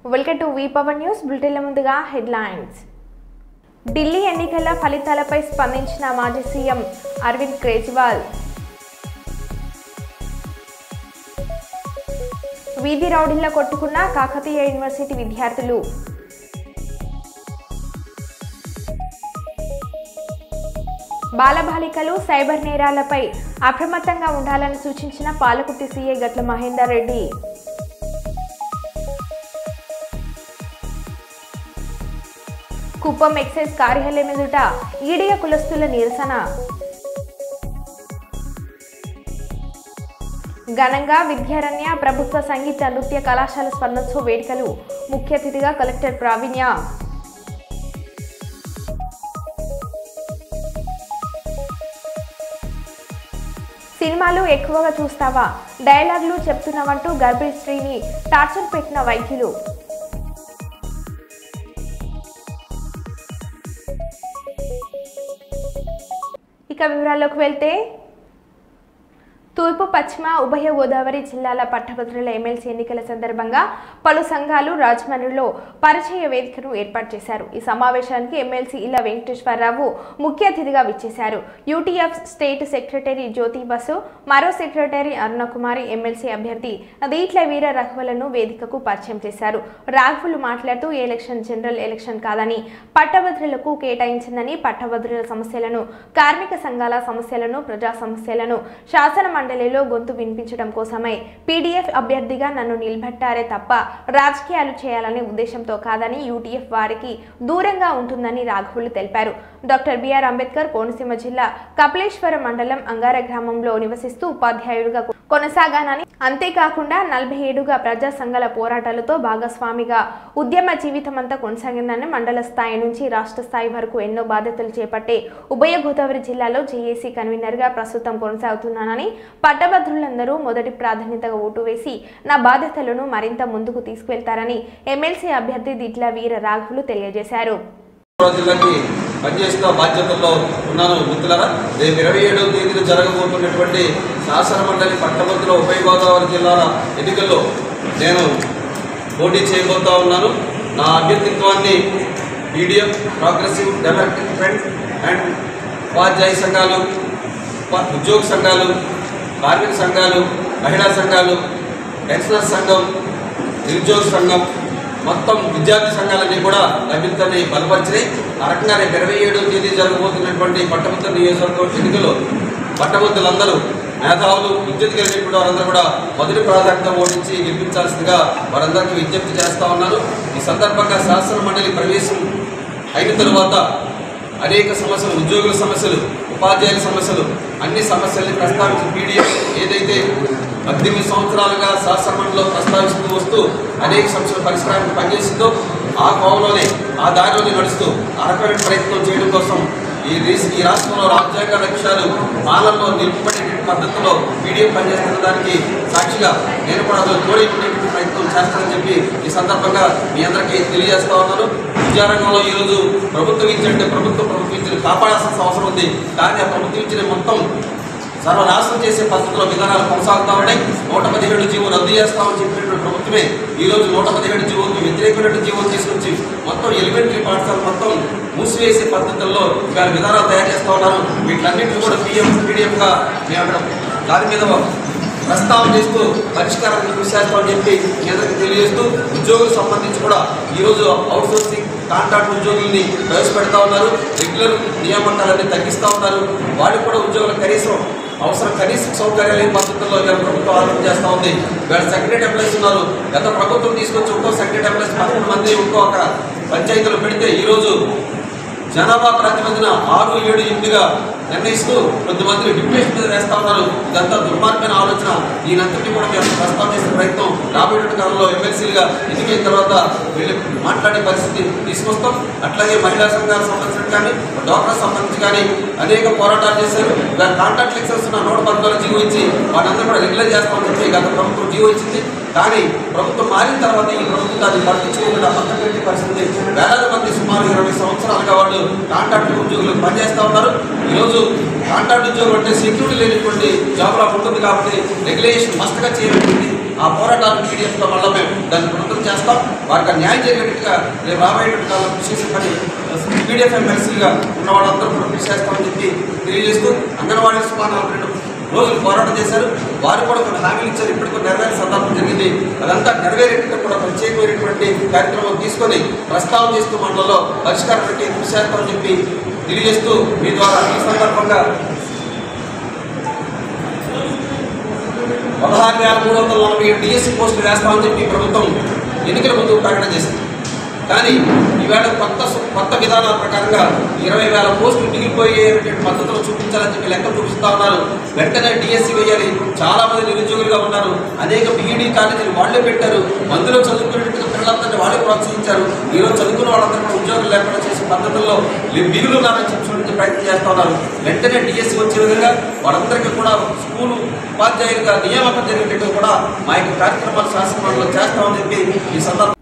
Welcome to V power news బులెటిన్ల ముందుగా headlines. Delhi ఎన్నికల ఫలితాలపై స్పందించిన మాజీ సీఎం అరవింద్ కేజ్రీవాల్. వీధి రౌడీల్లో కొట్టుకున్న కాకతీయ యూనివర్సిటీ విద్యార్థులు. బాలబాలికలు సైబర్ నేరాలపై అప్రమత్తంగా ఉండాలని సూచించిన పాలకుర్తి సీఐ గట్ల మహేందర్ రెడ్డి. కుప్పం ఎక్సైజ్ కార్యాలయం ఎదుట ఈడియ కులస్తుల నిరసన. ఘనంగా విద్యారణ్య ప్రభుత్వ సంగీత నృత్య కళాశాల స్వర్ణోత్సవ వేడుకలు. ముఖ్య అతిథిగా కలెక్టర్ ప్రావీణ్య. సినిమాలు ఎక్కువగా చూస్తావా, డైలాగులు చెప్తున్నావంటూ గర్భిణీ స్త్రీని టార్చర్ పెట్టిన వైద్యులు. ఇక వివరాల్లోకి వెళ్తే, తూర్పు పశ్చిమ ఉభయ గోదావరి జిల్లాల పట్టభద్రుల ఎమ్మెల్సీ ఎన్నికల సందర్భంగా పలు సంఘాలు రాజమండ్రిలో పరిచయ వేదికను ఏర్పాటు చేశారు. ఈ సమావేశానికి ఎమ్మెల్సీ ఇళ్ల వెంకటేశ్వరరావు ముఖ్య అతిథిగా విచ్చేశారు. యూటీఎఫ్ స్టేట్ సెక్రటరీ జ్యోతి బసు, మరో సెక్రటరీ అరుణకుమారి ఎమ్మెల్సీ అభ్యర్థి దీట్ల వీర రఘువులను వేదికకు పరిచయం చేశారు. రాఘవులు మాట్లాడుతూ ఈ ఎలక్షన్ జనరల్ ఎలక్షన్ కాదని, పట్టభద్రులకు కేటాయించిందని, పట్టభద్రుల సమస్యలను, కార్మిక సంఘాల సమస్యలను, ప్రజా సమస్యలను శాసన మండలిలో గొంతు వినిపించడం కోసమై పీడీఎఫ్ అభ్యర్థిగా నన్ను నిలబెట్టారే తప్ప రాజకీయాలు చేయాలనే ఉద్దేశంతో కాదని, యూటీఎఫ్ వారికి దూరంగా ఉంటుందని రాఘవులు తెలిపారు. డాక్టర్ బిఆర్ అంబేద్కర్ కోనసీమ జిల్లా కపిలేశ్వరం మండలం అంగార గ్రామంలో నివసిస్తూ ఉపాధ్యాయుడిగా కొనసాగానని, అంతేకాకుండా 47గా ప్రజా సంఘాల పోరాటాలతో భాగస్వామిగా ఉద్యమ జీవితమంతా కొనసాగిందని, మండల స్థాయి నుంచి రాష్ట్ర స్థాయి వరకు ఎన్నో బాధ్యతలు చేపట్టే ఉభయ గోదావరి జిల్లాలో జేఏసీ కన్వీనర్గా ప్రస్తుతం కొనసాగుతున్నానని, పట్టభద్రులందరూ మొదటి ప్రాధాన్యతగా ఓటు వేసి నా బాధ్యతలను మరింత ముందుకు తీసుకువెళ్తారని ఎమ్మెల్సీ అభ్యర్థి దిట్ల వీర రాఘవులు తెలియజేశారు. పనిచేస్తున్న బాధ్యతల్లో ఉన్నాను. మిత్రులారా, రేపు 27వ తేదీన జరగబోతున్నటువంటి శాసన మండలి పట్టభద్రుల ఉభయ గోదావరి జిల్లాల ఎన్నికల్లో నేను పోటీ చేయబోతా ఉన్నాను. నా అభ్యర్థిత్వాన్ని PDF, progressive democratic front and ఉపాధ్యాయ సంఘాలు, ఉద్యోగ సంఘాలు, కార్మిక సంఘాలు, మహిళా సంఘాలు, పెన్షనర్ సంఘం, నిరుద్యోగ సంఘం, మొత్తం విద్యార్థి సంఘాలన్నీ కూడా అభ్యర్థిని బలపరిచినాయి. ఆ రకంగా రేపు 27వ తేదీ జరగబోతున్నటువంటి పట్టభద్రుల నియోజకవర్గం ఎన్నికల్లో పట్టభద్రులందరూ, మేధావులు, విద్యుత్ కలిగినటువంటి వారందరూ కూడా మొదటి ప్రాధాన్యత ఓడించి గెలిపించాల్సిందిగా వారందరికీ విజ్ఞప్తి చేస్తూ ఉన్నాను. ఈ సందర్భంగా శాసన మండలి ప్రవేశం అయిన తరువాత అనేక సమస్యలు, ఉద్యోగుల సమస్యలు, ఉపాధ్యాయుల సమస్యలు, అన్ని సమస్యల్ని ప్రస్తావించి పీడీఎఫ్ ఏదైతే 18 సంవత్సరాలుగా శాసనమండలిలో ప్రస్తావిస్తూ వస్తూ అనేక సమస్యల పరిష్కారానికి పనిచేసిందో ఆ కోవలోనే, ఆ దారిలోనే నడుస్తూ ఆ రకమైన ప్రయత్నం చేయడం కోసం ఈ రాష్ట్రంలో రాజ్యాంగ లక్ష్యాలు పాలనలో నిలుపుకునేటువంటి పద్ధతిలో పీడీఎఫ్ పనిచేస్తున్న దానికి సాక్షిగా నేను కూడా అందులో తోడైపోయేటువంటి ప్రయత్నం చేస్తానని చెప్పి ఈ సందర్భంగా మీ అందరికీ తెలియజేస్తా ఉన్నాను. విద్యారంగంలో ఈరోజు ప్రభుత్వం ఇచ్చిన ప్రభుత్వం ఇచ్చిన కాపాడాల్సిన అవసరం ఉంది. కానీ ఆ ప్రభుత్వం ఇచ్చిన మొత్తం సర్వనాశనం చేసే పద్ధతిలో విధానాలు కొనసాగుతూ ఉన్నాయి. 117 జీవో రద్దు చేస్తామని చెప్పినటువంటి ప్రభుత్వమే ఈరోజు 117 జీవోకి వ్యతిరేకమైన జీవో తీసుకొచ్చి మొత్తం ఎలిమెంటరీ పాఠశాల మొత్తం మూసివేసే పద్ధతుల్లో ఇవాళ విధానాలు తయారు చేస్తూ ఉన్నారు. వీటన్నింటినీ కూడా పీడీఎఫ్గా మేము అక్కడ దాని మీద ప్రస్తావన చేస్తూ పరిష్కారాన్ని కృషి చేస్తామని చెప్పి మీ అందరికీ తెలియజేస్తూ, ఉద్యోగులకు సంబంధించి కూడా ఈరోజు అవుట్సోర్సింగ్ కాంట్రాక్ట్ ఉద్యోగుల్ని ప్రవేశపెడతా ఉన్నారు. రెగ్యులర్ నియామకాలన్నీ తగ్గిస్తూ ఉన్నారు. వాళ్ళకి కూడా ఉద్యోగులకు కనీస సౌకర్యాలు లేని పద్ధతుల్లో ప్రభుత్వం ఆలోచన చేస్తూ ఉంది. వీళ్ళ సెక్రటరీ ఎంప్లాయీస్ ఉన్నారు. గత ప్రభుత్వం తీసుకొచ్చి ఒక్కో సెక్రటరీ ఎంప్లాయీస్ 11 మంది ఒక్కొక్క పంచాయతీలో పెడితే ఈరోజు జనాభా ప్రాతిపదికన 6, 7, 8గా నిర్ణయిస్తూ కొంతమంది డిప్యూటేషన్ మీద వేస్తూ ఉన్నారు. ఇదంతా దుర్మార్గమైన ఆలోచన. ఈయనంతటి కూడా మేము ప్రస్తావన చేసే ప్రయత్నం రాబోయే కాలంలో ఎమ్మెల్సీలుగా ఎన్నికైన తర్వాత వీళ్ళు మాట్లాడే పరిస్థితి తీసుకొస్తాం. అట్లాగే మహిళా సంఘాలకు సంబంధించిన కానీ, డాక్టర్ సంబంధించి కానీ అనేక పోరాటాలు చేశారు. కాంట్రాక్ట్ లెక్చర్స్ 114 జీవో ఇచ్చి వాటిందరూ కూడా రెగ్యులర్ చేస్తామని చెప్పి గత ప్రభుత్వం జీవో ఇచ్చింది. కానీ ప్రభుత్వం మారిన తర్వాత ఈ ప్రభుత్వం దాన్ని పట్టించుకోకుండా పక్కన పెట్టే పరిస్థితి. వేలాది మంది సుమారు 20 సంవత్సరాలుగా వాళ్ళు కాంట్రాక్ట్ ఉద్యోగులు పనిచేస్తూ ఉన్నారు. ఈరోజు కాంట్రాక్ట్ ఉద్యోగం అంటే సెక్యూరిటీ లేనటువంటి జాబ్లా ఉంటుంది కాబట్టి రెగ్యులేషన్ మస్ట్గా చేయబడింది. ఆ పోరాటాన్ని పీడీఎఫ్తో మళ్ళీ మేము దాన్ని పద్ధతులు చేస్తాం. వారికి న్యాయం జరిగేట్టుగా రేపు రాబోయేటువంటి కాలంలో కృషి చేసే పని పీడిఎఫ్ ఎమ్మెల్సీగా ఉన్న వాళ్ళందరూ కూడా కృషి చేస్తామని చెప్పి తెలియజేస్తూ అంగన్వాడీ సుమారు 42 రోజులు పోరాటం చేశారు. వారు కూడా కొన్ని హామీలు ఇచ్చారు. ఇప్పటికీ నెరవేరే సందర్భం జరిగింది. అదంతా నెరవేరేట్టుగా కూడా ప్రత్యేకమైనటువంటి కార్యక్రమం తీసుకొని ప్రస్తావన చేస్తూ మండలంలో పరిష్కారానికి కృషి చేస్తామని చెప్పి తెలియజేస్తూ మీ ద్వారా ఈ సందర్భంగా 16,347 డిఎస్సీ పోస్టులు వేస్తామని చెప్పి ప్రభుత్వం ఎన్నికల ముందు ప్రకటన చేసింది. కానీ ఈవేళ కొత్త విధానాల ప్రకారంగా 20,000 పోస్టులు మిగిలిపోయేటువంటి పద్ధతులు చూపించాలని చెప్పి లెక్కలు చూపిస్తా ఉన్నారు. వెంటనే డిఎస్సీ వేయాలి. చాలా మంది నిరుద్యోగులుగా ఉన్నారు. అనేక బీఈడీ కాలేజీలు వాళ్లే పెట్టారు. మందులో చదువుకునేట్టుగా పిల్లలందరినీ వాళ్ళే ప్రోత్సహించారు. ఈరోజు చదువుకున్న వాళ్ళందరికీ ఉద్యోగులు లేకుండా చేసే పద్ధతుల్లో మిగులున్నారని చెప్పి ప్రయత్నం చేస్తూ ఉన్నారు. వెంటనే డిఎస్సీ వచ్చే విధంగా వాళ్ళందరికీ కూడా స్కూలు ఉపాధ్యాయులుగా నియామకం జరిగేట్టుగా కూడా మా యొక్క కార్యక్రమాలు శాసనమండలిలో చేస్తామని చెప్పి ఈ సందర్భంగా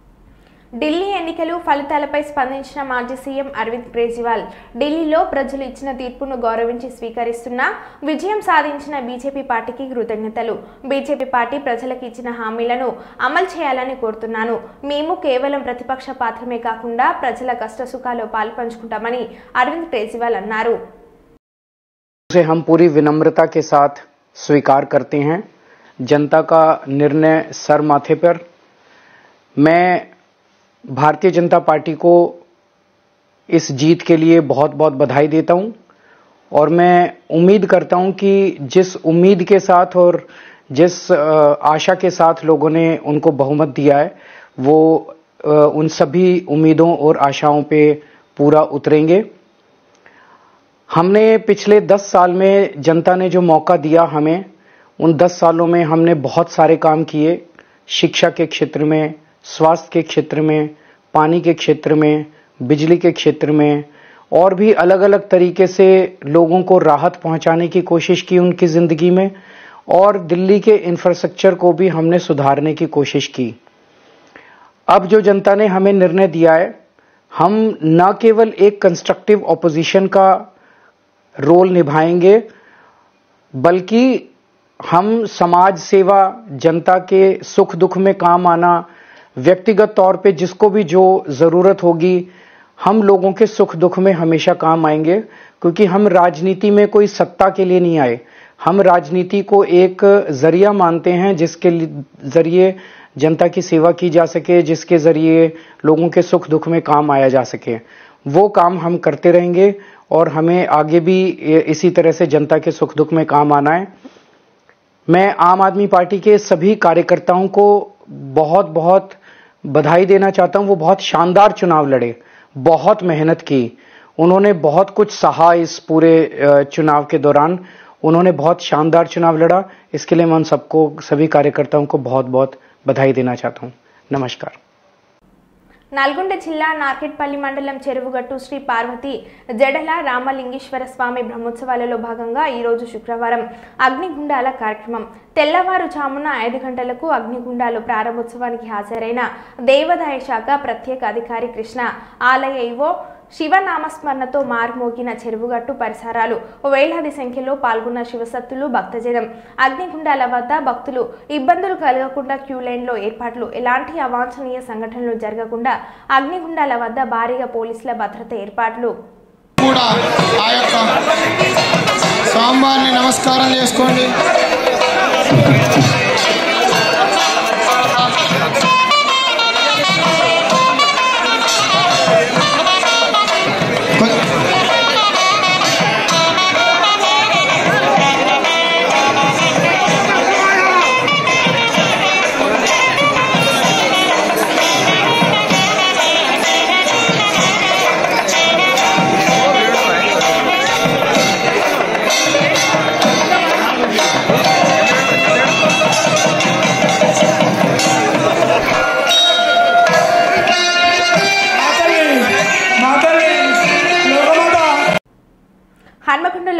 ఢిల్లీ ఎన్నికలు ఫలితాలపై స్పందించిన మాజీ సీఎం అరవింద్ కేజ్రీవాల్ ఢిల్లీలో ప్రజలు ఇచ్చిన తీర్పును గౌరవించి స్వీకరిస్తున్న విజయం సాధించిన బీజేపీ పార్టీకి కృతజ్ఞతలు. బీజేపీ పార్టీ ప్రజలకు ఇచ్చిన హామీలను అమలు చేయాలని కోరుతున్నాను. మేము కేవలం ప్రతిపక్ష పాత్రమే కాకుండా ప్రజల కష్టసుఖాల్లో పాల్పంచుకుంటామని అరవింద్ కేజ్రీవాల్ అన్నారు. हम पूरी विनम्रता के साथ स्वीकार करते हैं जनता का निर्णय सर माथे पर। मैं भारतीय जनता पार्टी को इस जीत के लिए बहुत बहुत बधाई देता हूं और मैं उम्मीद करता हूं कि जिस उम्मीद के साथ और जिस आशा के साथ लोगों ने उनको बहुमत दिया है वो उन सभी उम्मीदों और आशाओं पे पूरा उतरेंगे। हमने पिछले 10 साल में जनता ने जो मौका दिया हमें, उन 10 सालों में हमने बहुत सारे काम किए। शिक्षा के क्षेत्र में, स्वास्थ्य के क्षेत्र में, पानी के क्षेत्र में, बिजली के क्षेत्र में और भी अलग अलग तरीके से लोगों को राहत पहुंचाने की कोशिश की उनकी जिंदगी में और दिल्ली के इंफ्रास्ट्रक्चर को भी हमने सुधारने की कोशिश की। अब जो जनता ने हमें निर्णय दिया है, हम न केवल एक कंस्ट्रक्टिव ऑपोजिशन का रोल निभाएंगे बल्कि हम समाज सेवा, जनता के सुख दुख में काम आना, व्यक्तिगत तौर पे जिसको भी जो जरूरत होगी हम लोगों के सुख दुख में हमेशा काम आएंगे। क्योंकि हम राजनीति में कोई सत्ता के लिए नहीं आए, हम राजनीति को एक जरिया मानते हैं जिसके जरिए जनता की सेवा की जा सके, जिसके जरिए लोगों के सुख दुख में काम आया जा सके। वो काम हम करते रहेंगे और हमें आगे भी इसी तरह से जनता के सुख दुख में काम आना है। मैं आम आदमी पार्टी के सभी कार्यकर्ताओं को बहुत बहुत बधाई देना चाहता हूं। वो बहुत शानदार चुनाव लड़े, बहुत मेहनत की, उन्होंने बहुत कुछ सहा इस पूरे चुनाव के दौरान। उन्होंने बहुत शानदार चुनाव लड़ा। इसके लिए मैं उन सबको, सभी कार्यकर्ताओं को बहुत बहुत बधाई देना चाहता हूं। नमस्कार। నల్గొండ జిల్లా నార్కెట్పల్లి మండలం చెరువుగట్టు శ్రీ పార్వతి జడల రామలింగేశ్వర స్వామి బ్రహ్మోత్సవాలలో భాగంగా ఈరోజు శుక్రవారం అగ్నిగుండాల కార్యక్రమం. తెల్లవారుజామున 5 గంటలకు అగ్నిగుండాలు ప్రారంభోత్సవానికి హాజరైన దేవాదాయ శాఖ ప్రత్యేక అధికారి కృష్ణ, ఆలయ ఈవో శివనామస్మరణతో మారుమోగిన చెరువుగట్టు పరిసరాలు వేలాది సంఖ్యలో పాల్గొన్న శివసత్తులు, భక్తజనం. అగ్నిగుండాల వద్ద భక్తులు ఇబ్బందులు కలగకుండా క్యూ లైన్లో ఏర్పాట్లు, ఎలాంటి అవాంఛనీయ సంఘటనలు జరగకుండా అగ్నిగుండాల వద్ద భారీగా పోలీసుల భద్రత ఏర్పాట్లు. నమస్కారం చేసుకోండి.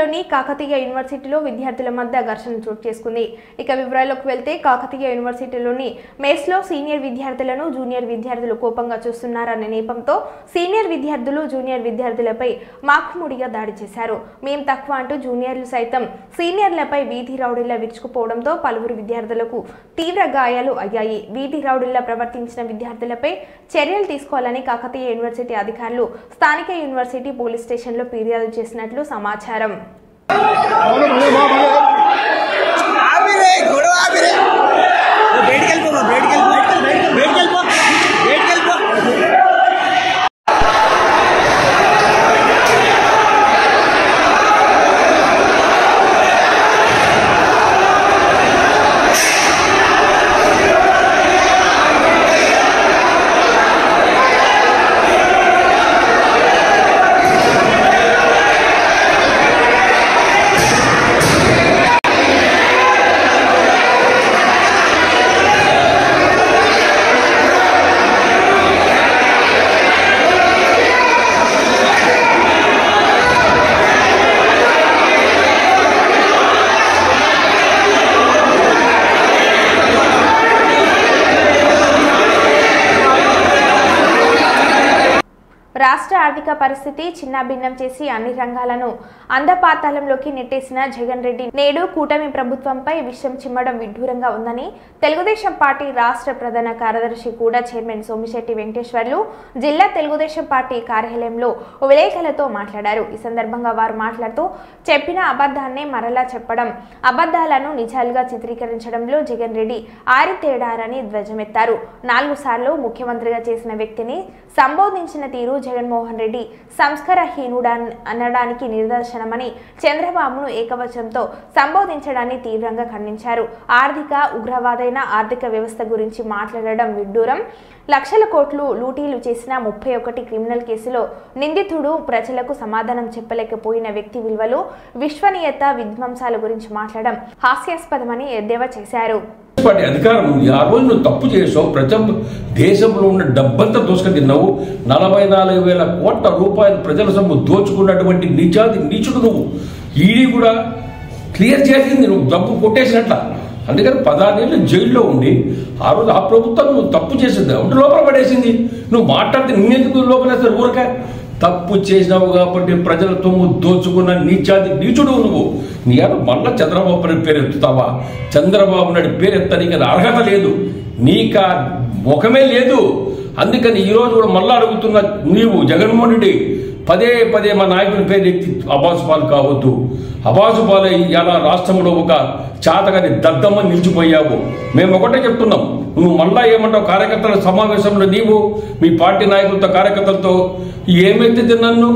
తిరుపతిలోని కాకతీయ యూనివర్సిటీలో విద్యార్థుల మధ్య ఘర్షణ చోటు చేసుకుంది. ఇక వివరాల్లోకి వెళ్తే కాకతీయ యూనివర్సిటీలోని మెస్లో సీనియర్ విద్యార్థులను జూనియర్ విద్యార్థులు కోపంగా చూస్తున్నారనే నేపంతో సీనియర్ విద్యార్థులు జూనియర్ విద్యార్థులపై మాకుముడిగా దాడి చేశారు. మేం తక్కువ అంటూ జూనియర్లు సైతం సీనియర్లపై వీధి రౌడీలా విరుచుకుపోవడంతో పలువురు విద్యార్థులకు తీవ్ర గాయాలు అయ్యాయి. వీధి రౌడీలా ప్రవర్తించిన విద్యార్థులపై చర్యలు తీసుకోవాలని కాకతీయ యూనివర్సిటీ అధికారులు స్థానిక యూనివర్సిటీ పోలీస్ స్టేషన్లో ఫిర్యాదు చేసినట్లు సమాచారం. రాష్ట్ర ఆర్థిక పరిస్థితి చిన్నాభిన్నం చేసి అన్ని రంగాలను అందపాతాళంలోకి నెట్టేసిన జగన్ రెడ్డి నేడు కూటమి ప్రభుత్వంపై విషం చిమ్మడం విడ్డూరంగా ఉందని తెలుగుదేశం పార్టీ రాష్ట్ర ప్రధాన కార్యదర్శి కూడా చైర్మన్ సోమిశెట్టి వెంకటేశ్వర్లు జిల్లా తెలుగుదేశం పార్టీ కార్యాలయంలో విలేకరులతో మాట్లాడారు. ఈ సందర్భంగా వారు మాట్లాడుతూ చెప్పిన అబద్ధాన్నే మరలా చెప్పడం, అబద్ధాలను నిజాలుగా చిత్రీకరించడంలో జగన్ రెడ్డి ఆరితేడారని ధ్వజమెత్తారు. 4 సార్లు ముఖ్యమంత్రిగా చేసిన వ్యక్తిని సంబోధించిన తీరు జగన్మోహన్ రెడ్డి సంస్కారహీనుడా అనడానికి నిదర్శనమని చంద్రబాబును ఏకవచనంతో సంబోధించడాన్ని తీవ్రంగా ఖండించారు. ఆర్థిక ఉగ్రవాదైన ఆర్థిక వ్యవస్థ గురించి మాట్లాడడం విడ్డూరం. లక్షల కోట్లు లూటీలు చేసిన 31 క్రిమినల్ కేసులో నిందితుడు ప్రజలకు సమాధానం చెప్పలేకపోయిన వ్యక్తి విలువలు, విశ్వనీయత, విధ్వంసాల గురించి మాట్లాడడం హాస్యాస్పదమని ఎద్దేవా చేశారు. పార్టీ అధికారం ఆ రోజు నువ్వు తప్పు చేసావు. దేశంలో ఉన్న డబ్బంతా దోసుక తిన్నావు. 44,000 కోట్ల రూపాయలు ప్రజల సొమ్ము దోచుకున్నటువంటి నీచుడు నువ్వు. ఈడీ కూడా క్లియర్ చేసింది నువ్వు డబ్బు కొట్టేసినట్ల. అందుకని 16 ఏళ్ళు జైల్లో ఉండి ఆ రోజు ఆ ప్రభుత్వం నువ్వు తప్పు చేసింది ఒకటి లోపల పడేసింది. నువ్వు మాట్లాడితే నిన్నెందుకు లోపలేస్తారు? ఊరక తప్పు చేసినావు కాబట్టి ప్రజల తొమ్ము దోచుకున్న నీచుడు నువ్వు. నీ మళ్ళా చంద్రబాబు నాయుడు పేరు ఎత్తుతావా? చంద్రబాబు నాయుడు పేరు ఎత్తడానికి అర్హత లేదు, నీకు ముఖమే లేదు. అందుకని ఈరోజు కూడా మళ్ళా అడుగుతున్న నీవు జగన్మోహన్ రెడ్డి పదే మా నాయకుని పేరు ఎత్తి అబాసుపాలు కావద్దు. అబాసుపాలు ఇలా రాష్ట్రంలో ఒక చాతగాని దద్దమ్మ నిలిచిపోయావు. మేము ఒకటే చెప్తున్నాం, నువ్వు మళ్ళా ఏమంటావు? కార్యకర్తల సమావేశంలో నీవు మీ పార్టీ నాయకులతో కార్యకర్తలతో ఏమైతే నన్ను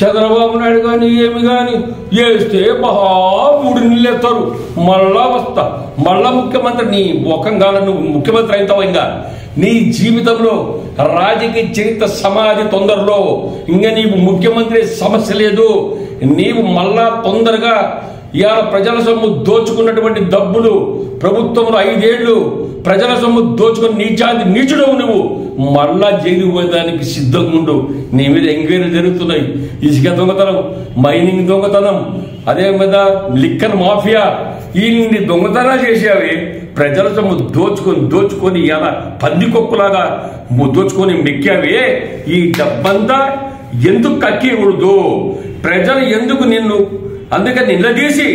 చంద్రబాబు నాయుడు కానీ ఏమి కానీ వేస్తే మహా 3 నెలలేస్తారు, మళ్ళా వస్తా, మళ్ళా ముఖ్యమంత్రి. నీ ముఖంగా నువ్వు ముఖ్యమంత్రి అవుతావు. ఇంకా నీ జీవితంలో రాజకీయ చరిత్ర సమాధి తొందరలో. ఇంకా నీవు ముఖ్యమంత్రి సమస్య లేదు. నీవు మళ్ళా తొందరగా ఇవాళ ప్రజల సొమ్ము దోచుకున్నటువంటి డబ్బులు ప్రభుత్వంలో 5 ఏళ్లు ప్రజల సొమ్ము దోచుకుని నీచుడు నువ్వు. మళ్ళా జైలు పోయేదానికి సిద్ధంగా ఉండు. నీ మీద ఎంక్వైరీ జరుగుతున్నాయి. ఇసుక దొంగతనం, మైనింగ్ దొంగతనం, అదే మీద లిక్కర్ మాఫియా, ఈ దొంగతనాలు చేసేవి. ప్రజల సొమ్ము దోచుకొని ఇలా పందికొక్కులాగా దోచుకొని మెక్కావే. ఈ డబ్బంతా ఎందుకు కక్కికూడదు? ప్రజలు ఎందుకు నిన్ను అందుకని నిలదీసి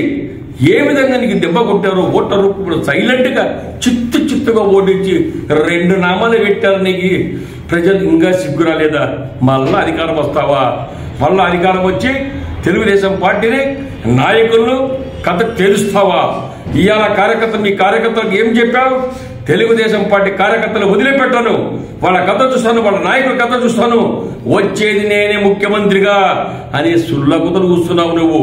ఏ విధంగా నీకు దెబ్బ కొట్టారో ఓటరు ఇప్పుడు సైలెంట్ గా చిత్తుగా ఓడించి 2 నామాలు పెట్టారు. నీకు ప్రజలు ఇంకా సిగ్గురాలేదా? మళ్ళా అధికారం వస్తావా? మళ్ళా అధికారం వచ్చి తెలుగుదేశం పార్టీని నాయకులను కథ తెలుస్తావా? ఇవాళ కార్యకర్తలు మీ కార్యకర్తలకు ఏం చెప్పావు? తెలుగుదేశం పార్టీ కార్యకర్తలు వదిలిపెట్టాను, వాళ్ళ కథ చూస్తాను, వాళ్ళ నాయకుల కథ చూస్తాను, వచ్చేది నేనే ముఖ్యమంత్రిగా అని సుల్లగుతలు కూస్తున్నావు నువ్వు.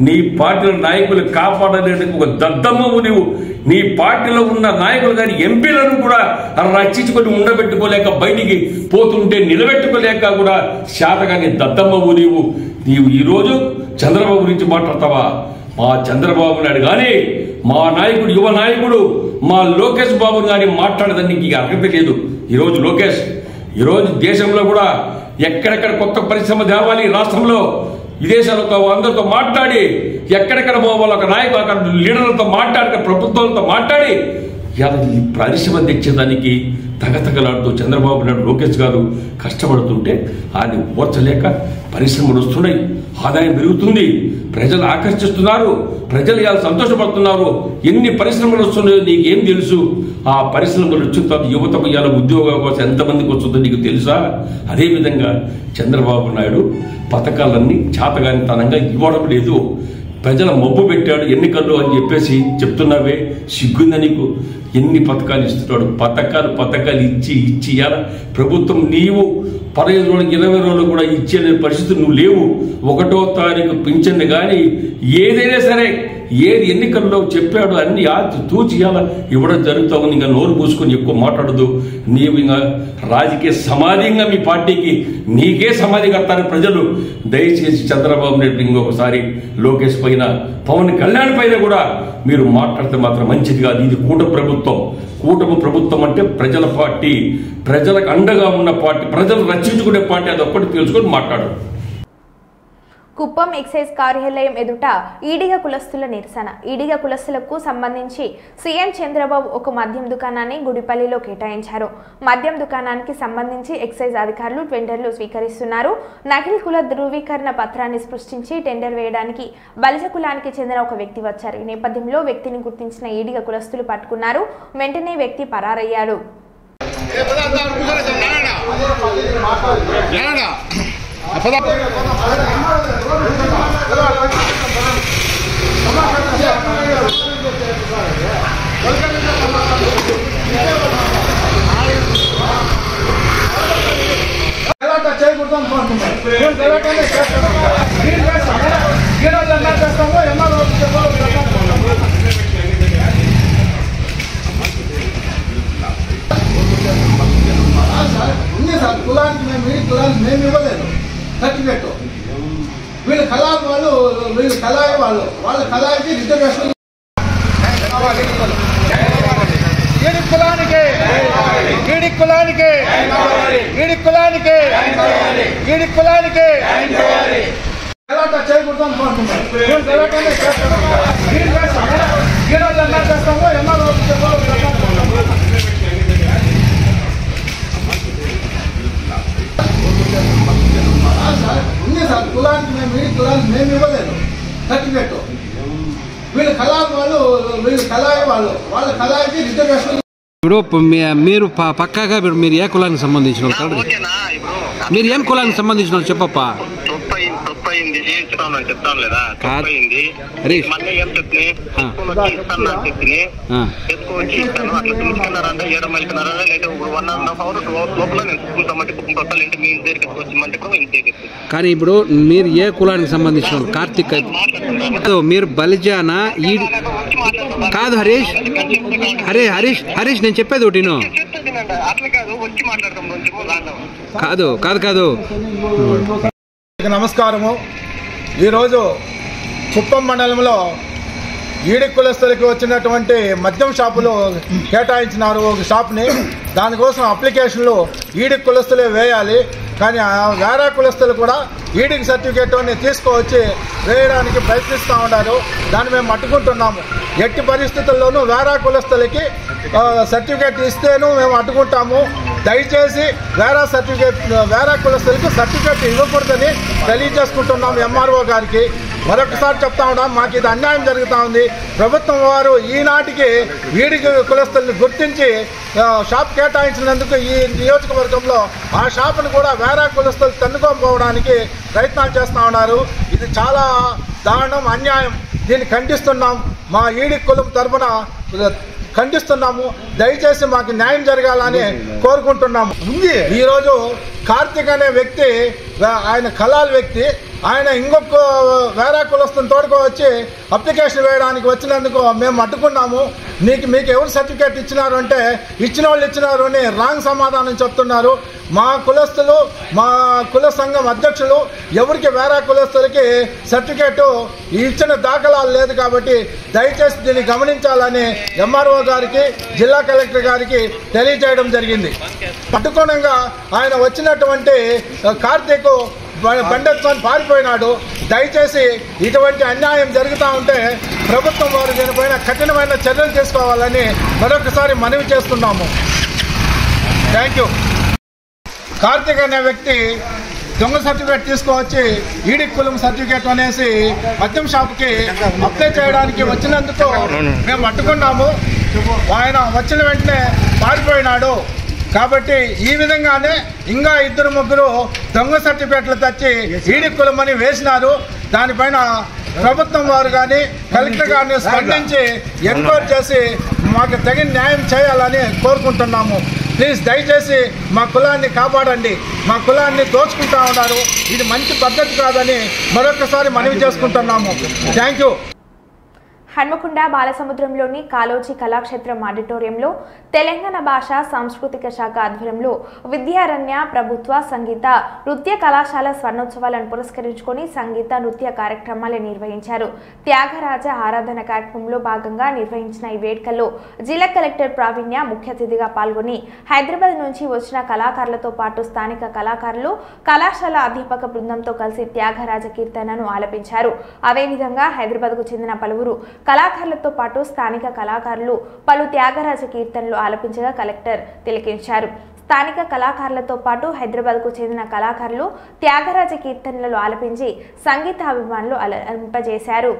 నీ పార్టీల నాయకులు కాపాడలేనికి ఒక దద్దమ్మవు నువ్వు. నీ పార్టీలో ఉన్న నాయకులు కానీ ఎంపీలను కూడా రక్షించుకొని ఉండబెట్టుకోలేక బయటికి పోతుంటే నిలబెట్టుకోలేక కూడా శాతగాని దద్దమ్మవు నీవు. నీవు ఈరోజు చంద్రబాబు గురించి మాట్లాడతావా? మా చంద్రబాబు నాయుడు కానీ మా నాయకుడు యువ నాయకుడు మా లోకేష్ బాబుని కానీ మాట్లాడడానికి అర్హత లేదు. ఈరోజు లోకేష్ ఈరోజు దేశంలో కూడా ఎక్కడెక్కడ కొత్త పరిశ్రమ తేవాలి రాష్ట్రంలో విదేశాలతో అందరితో మాట్లాడి ఎక్కడెక్కడ పోవాలో ఒక నాయకులు అక్కడ లీడర్లతో మాట్లాడి ప్రభుత్వాలతో మాట్లాడి ఈ పరిశ్రమ తెచ్చేదానికి తగతగలాడుతూ చంద్రబాబు నాయుడు లోకేష్ గారు కష్టపడుతుంటే ఆయన ఓర్చలేక పరిశ్రమలు వస్తున్నాయి, ఆదాయం పెరుగుతుంది, ప్రజలు ఆకర్షిస్తున్నారు, ప్రజలు ఇలా సంతోషపడుతున్నారు. ఎన్ని పరిశ్రమలు వస్తున్నాయో నీకేం తెలుసు? ఆ పరిశ్రమలు వచ్చిన తర్వాత యువతకు ఇలా ఉద్యోగాల కోసం ఎంతమందికి వస్తుందో నీకు తెలుసా? అదేవిధంగా చంద్రబాబు నాయుడు పథకాలన్నీ చాతగానితనంగా ఇవ్వడం లేదు. ప్రజల మబ్బు పెట్టాడు ఎన్నికల్లో అని చెప్పేసి చెప్తున్నావే, సిగ్గుందా నీకు? ఎన్ని పథకాలు ఇస్తున్నాడు? పథకాలు ఇచ్చి ఇవ్వాల ప్రభుత్వం నీవు 15 రోజులు 20 రోజులు కూడా ఇచ్చే పరిస్థితి నువ్వు లేవు. 1వ తారీఖు పింఛన్ కానీ ఏదైనా సరే ఏది ఎన్నికల్లో చెప్పాడు అన్ని తూచి ఇవ్వడం జరుగుతూ ఉంది. ఇంకా నోరు పూసుకొని ఎక్కువ మాట్లాడదు. నీవు ఇంకా రాజకీయ సమాధిగా మీ పార్టీకి నీకే సమాధి కడతారు ప్రజలు. దయచేసి చంద్రబాబు నాయుడు ఇంకొకసారి లోకేష్ పైన పవన్ కళ్యాణ్ పైన కూడా మీరు మాట్లాడితే మాత్రం మంచిది కాదు. ఇది కూటమి ప్రభుత్వం అంటే ప్రజల పార్టీ, ప్రజలకు అండగా ఉన్న పార్టీ, ప్రజలు రక్షించుకునే పార్టీ. అది ఒక్కటి తెలుసుకొని మాట్లాడు. కుప్పం ఎక్సైజ్ కార్యాలయం ఎదుట ఈడిగ కులస్తుల నిరసన. ఈడిగ కులస్తులకు సంబంధించి సీఎం చంద్రబాబు ఒక మద్యం దుకాణాన్ని గుడిపల్లిలో కేటాయించారు. మద్యం దుకాణానికి సంబంధించి ఎక్సైజ్ అధికారులు టెండర్లు స్వీకరిస్తున్నారు. నకిలీ కుల ధృవీకరణ పత్రాన్ని సృష్టించి టెండర్ వేయడానికి బలిజ కులానికి చెందిన ఒక వ్యక్తి వచ్చారు. ఈ నేపథ్యంలో వ్యక్తిని గుర్తించిన ఈడిగ కులస్తులు పట్టుకున్నారు. వెంటనే వ్యక్తి పరారయ్యాడు. కులానికి మేము ఇవ్వలేదు సర్టిఫికెట్. వీళ్ళు కళాయి వాళ్ళు, వీళ్ళు కళాయి వాళ్ళు, వాళ్ళ కళాయికి రిజర్వేషన్. ఈడి కులానికి ఈడి కులానికి ఈడి కులానికి ఈడి కులానికి గలాట చేయకూడదు అనుకుంటున్నారు. మేము గలాటనే చేస్తాము. గీడన్నా చేస్తాము. ఎంఆర్ఓ ఉంది సార్. కులానికి మేము ఇవ్వలేదు సర్టిఫికెట్. వీళ్ళు కళాయి వాళ్ళు, వీళ్ళు కళాయి వాళ్ళు, వాళ్ళ కళాయికి రిజర్వేషన్. ఇప్పుడు మీరు పక్కాగా మీరు ఏ కులానికి సంబంధించిన వాళ్ళు? మీరు ఏం కులానికి సంబంధించిన వాళ్ళు చెప్పప్పా. చెప్తాను లేదా హరీష్ ఎత్తుకొచ్చి ఇస్తాను అట్లా చూసుకున్నారంటే 7 మైలుకున్నారా లేదా 1.5 hour లోపల నేను చూసుకుంటామంటే కుటుంబం ఇంటి మీ ఇంటి దగ్గరికి వచ్చి కూడా ఇంటి దగ్గరికి. కానీ ఇప్పుడు మీరు ఏ కులానికి సంబంధించిన వాళ్ళు? కార్తిక్ మీరు బలిజానా? కాదు హరీష్, హరీష్ నేను చెప్పేది ఒకటి అట్లా కాదు, వచ్చి మాట్లాడతాం. కాదు కాదు కాదు నమస్కారము. ఈరోజు కుప్పం మండలంలో ఈడి కులస్తులకి వచ్చినటువంటి మద్యం షాపులు కేటాయించినారు ఒక షాప్ని. దానికోసం అప్లికేషన్లు ఈడి కులస్తులే వేయాలి. కానీ వేరే కులస్తులు కూడా ఈడికి సర్టిఫికేట్ తీసుకువచ్చి వేయడానికి ప్రయత్నిస్తూ ఉన్నారు. దాన్ని మేము అడ్డుకుంటున్నాము. ఎట్టి పరిస్థితుల్లోనూ వేరే కులస్తులకి సర్టిఫికేట్ ఇస్తేనూ మేము అడ్డుకుంటాము. దయచేసి వేరే కులస్తులకి సర్టిఫికేట్ ఇవ్వకూడదని తెలియజేసుకుంటున్నాము ఎంఆర్ఓ గారికి. మరొకసారి చెప్తా ఉన్నాం, మాకు ఇది అన్యాయం జరుగుతూ ఉంది. ప్రభుత్వం వారు ఈనాటికి వీడి కులస్తుల్ని గుర్తించి షాప్ కేటాయించినందుకు ఈ నియోజకవర్గంలో ఆ షాపును కూడా వేరే కులస్తులు తన్నుకోకపోవడానికి ప్రయత్నాలు చేస్తూ ఉన్నారు. ఇది చాలా దారుణం, అన్యాయం. దీన్ని ఖండిస్తున్నాం. మా ఈడి కులం తరఫున ఖండిస్తున్నాము. దయచేసి మాకు న్యాయం జరగాలని కోరుకుంటున్నాము. ఈరోజు కార్తిక్ అనే వ్యక్తి, ఆయన కళాల వ్యక్తి, ఆయన ఇంకొక వేరే కులస్తుని తోడుకోవచ్చి అప్లికేషన్ వేయడానికి వచ్చినందుకు మేము అడ్డుకున్నాము. మీకు ఎవరు సర్టిఫికేట్ ఇచ్చినారు అంటే ఇచ్చిన వాళ్ళు ఇచ్చినారు అని రాంగ్ సమాధానం చెప్తున్నారు. మా కులస్తులు, మా కుల సంఘం అధ్యక్షులు ఎవరికి వేరే కులస్తులకి సర్టిఫికేట్ ఇచ్చిన దాఖలాలు లేదు. కాబట్టి దయచేసి దీన్ని గమనించాలని ఎంఆర్ఓ గారికి, జిల్లా కలెక్టర్ గారికి తెలియజేయడం జరిగింది. పట్టుకోణంగా ఆయన వచ్చినటువంటి కార్తీక్ బండెత్తుకొని పారిపోయినాడు. దయచేసి ఇటువంటి అన్యాయం జరుగుతూ ఉంటే ప్రభుత్వం వారు దీనిపైన కఠినమైన చర్యలు తీసుకోవాలని మరొకసారి మనవి చేస్తున్నాము. Thank you. కార్తీక్ అనే వ్యక్తి దొంగ సర్టిఫికేట్ తీసుకువచ్చి ఈడి కులం సర్టిఫికేట్ అనేసి మద్యం షాప్కి అప్లై చేయడానికి వచ్చినందుకు మేము అడ్డుకున్నాము. ఆయన వచ్చిన వెంటనే పారిపోయినాడు. కాబట్టి ఈ విధంగానే ఇంకా 2-3 దొంగ సర్టిఫికేట్లు తెచ్చి ఈడి కులమని వేసినారు. దానిపైన ప్రభుత్వం వారు కానీ కలెక్టర్ గారిని స్పందించి ఎంక్వైరీ చేసి మాకు తగిన న్యాయం చేయాలని కోరుకుంటున్నాము. ప్లీజ్ దయచేసి మా కులాన్ని కాపాడండి. మా కులాన్ని దోచుకుంటా ఉన్నారు. ఇది మంచి పద్ధతి కాదని మరొకసారి మనవి చేసుకుంటున్నాము. Thank you. హన్మకొండ బాలసముద్రంలోని కాలోజీ కళాక్షేత్రం ఆడిటోరియంలో తెలంగాణ భాష సాంస్కృతిక శాఖ ఆధ్వర్యంలో విద్యారణ్య ప్రభుత్వ సంగీత నృత్య కళాశాల స్వర్ణోత్సవాలను పురస్కరించుకొని సంగీత నృత్య కార్యక్రమాలు నిర్వహించారు. త్యాగరాజ ఆరాధన కార్యక్రమంలో భాగంగా నిర్వహించిన ఈ వేడుకల్లో జిల్లా కలెక్టర్ ప్రావీణ్య ముఖ్య అతిథిగా పాల్గొని హైదరాబాద్ నుంచి వచ్చిన కళాకారులతో పాటు స్థానిక కళాకారులు కళాశాల అధ్యాపక బృందంతో కలిసి త్యాగరాజ కీర్తనను ఆలపించారు. అదేవిధంగా హైదరాబాద్కు చెందిన పలువురు కళాకారులతో పాటు స్థానిక కళాకారులు పలు త్యాగరాజ కీర్తనలు ఆలపించగా కలెక్టర్ తిలకించారు. స్థానిక కళాకారులతో పాటు హైదరాబాద్కు చెందిన కళాకారులు త్యాగరాజ కీర్తనలు ఆలపించి సంగీత అభిమానులు అలరింపజేశారు.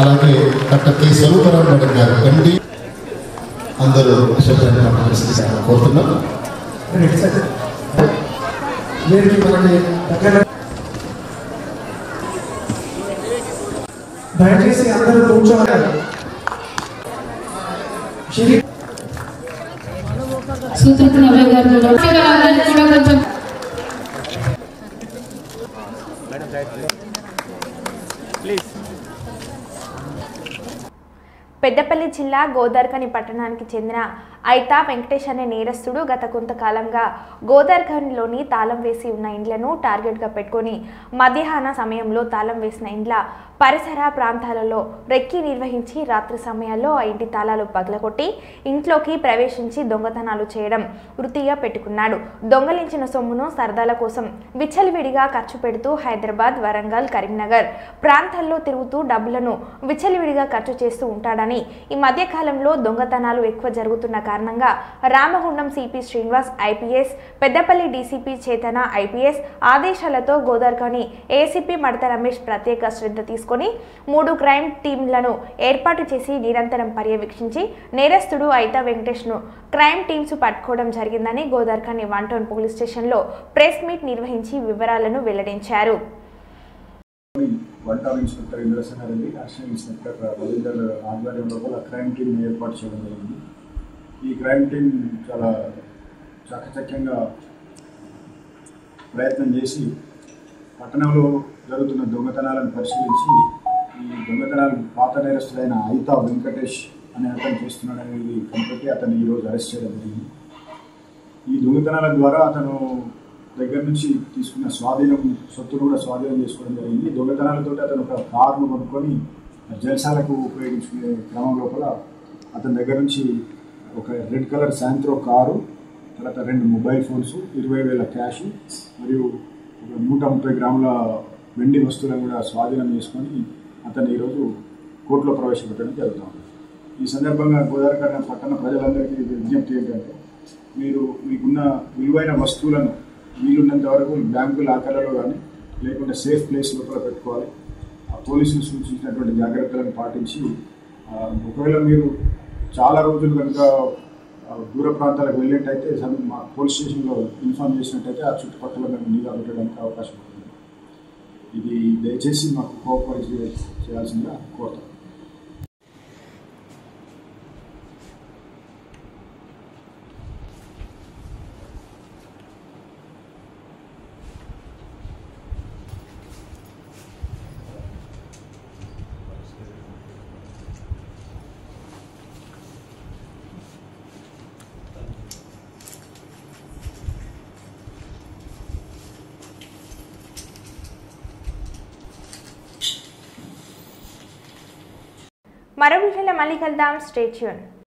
అలాగే డాక్టర్ కె స్వరూపరావు మేడం గారు ఎండి అందరూ కోరుతున్నాం. దయచేసి అందరూ కూర్చోవాలి. పెద్దపల్లి జిల్లా గోదార్ఖని పట్టణానికి చెందిన ఐతా వెంకటేష్ అనే నేరస్తుడు గత కొంతకాలంగా గోదార్ఖనిలోని తాళం వేసి ఉన్న ఇండ్లను టార్గెట్గా పెట్టుకొని మధ్యాహ్న సమయంలో తాళం వేసిన ఇండ్ల పరిసర ప్రాంతాలలో రెక్కి నిర్వహించి రాత్రి సమయాల్లో ఆ ఇంటి తాళాలు పగలగొట్టి ఇంట్లోకి ప్రవేశించి దొంగతనాలు చేయడం వృత్తిగా పెట్టుకున్నాడు. దొంగలించిన సొమ్మును సరదాల కోసం విచ్చలవిడిగా ఖర్చు పెడుతూ హైదరాబాద్, వరంగల్, కరీంనగర్ ప్రాంతాల్లో తిరుగుతూ డబ్బులను విచ్చలవిడిగా ఖర్చు చేస్తూ ఉంటాడని, ఈ మధ్యకాలంలో దొంగతనాలు ఎక్కువ జరుగుతున్న కారణంగా Ramagundam CP Srinivas IPS, Peddapalli DCP చేతన ఐపీఎస్ ఆదేశాలతో గోదావరిఖని ఏసీపీ మడత రమేష్ ప్రత్యేక శ్రద్ధ తీసుకుని 3 క్రైమ్ టీంలను ఏర్పాటు చేసి నిరంతరం పర్యవేక్షించి నేరస్తుడు ఐతా వెంకటేష్ను క్రైమ్ టీమ్స్ పట్టుకోవడం జరిగిందని గోదావరిఖని 1 టౌన్ పోలీస్ స్టేషన్లో ప్రెస్ మీట్ నిర్వహించి వివరాలను వెల్లడించారు. 1 town inspector Indrasena Reddy, assistant inspector Ravinder ఆధ్వర్యంలో క్రైమ్ టీం ఏర్పాటు చేయడం జరిగింది. ఈ క్రైమ్ టీం చాలా చాకచక్యంగా ప్రయత్నం చేసి పట్టణంలో జరుగుతున్న దొంగతనాలను పరిశీలించి ఈ దొంగతనాలు పాత నేరస్తుడైన ఐతా వెంకటేష్ అనే అతను చేస్తున్నాడనేది కనిపెట్టి అతన్ని ఈరోజు అరెస్ట్ చేయడం జరిగింది. ఈ దొంగతనాల ద్వారా అతను దగ్గర నుంచి తీసుకున్న సొత్తును కూడా స్వాధీనం చేసుకోవడం జరిగింది. దొంగతనాలతో అతను ఒక కారును కొనుక్కొని జల్సాలకు ఉపయోగించుకునే క్రమం లోపల అతని దగ్గర నుంచి ఒక రెడ్ కలర్ శాంత్రో కారు, తర్వాత 2 మొబైల్ ఫోన్స్, 20,000 క్యాష్ మరియు 130 గ్రాముల వెండి వస్తువులను కూడా స్వాధీనం చేసుకొని అతను ఈరోజు కోర్టులో ప్రవేశపెట్టడం జరుగుతుంది. ఈ సందర్భంగా గోదావరిఖని పట్టణ ప్రజలందరికీ విజ్ఞప్తి ఏంటంటే, మీకున్న విలువైన వస్తువులను వీలున్నంత వరకు బ్యాంకు లాకర్లలో కానీ లేకుంటే సేఫ్ ప్లేస్ లోపల పెట్టుకోవాలి. పోలీసులు సూచించినటువంటి జాగ్రత్తలను పాటించి ఒకవేళ మీరు చాలా రోజులు కనుక దూర ప్రాంతాలకు వెళ్ళేటైతే మా పోలీస్ స్టేషన్లో ఇన్ఫార్మ్ చేసినట్టయితే ఆ చుట్టుపక్కల మేము నిఘా పెట్టడానికి అవకాశం ఉంటుంది. ఇది దయచేసి మాకు కోఆపరేట్ చేయాల్సిందిగా కోరుతాం. మరో విషయంలో మళ్ళీ కలుద్దాం. Stay tune.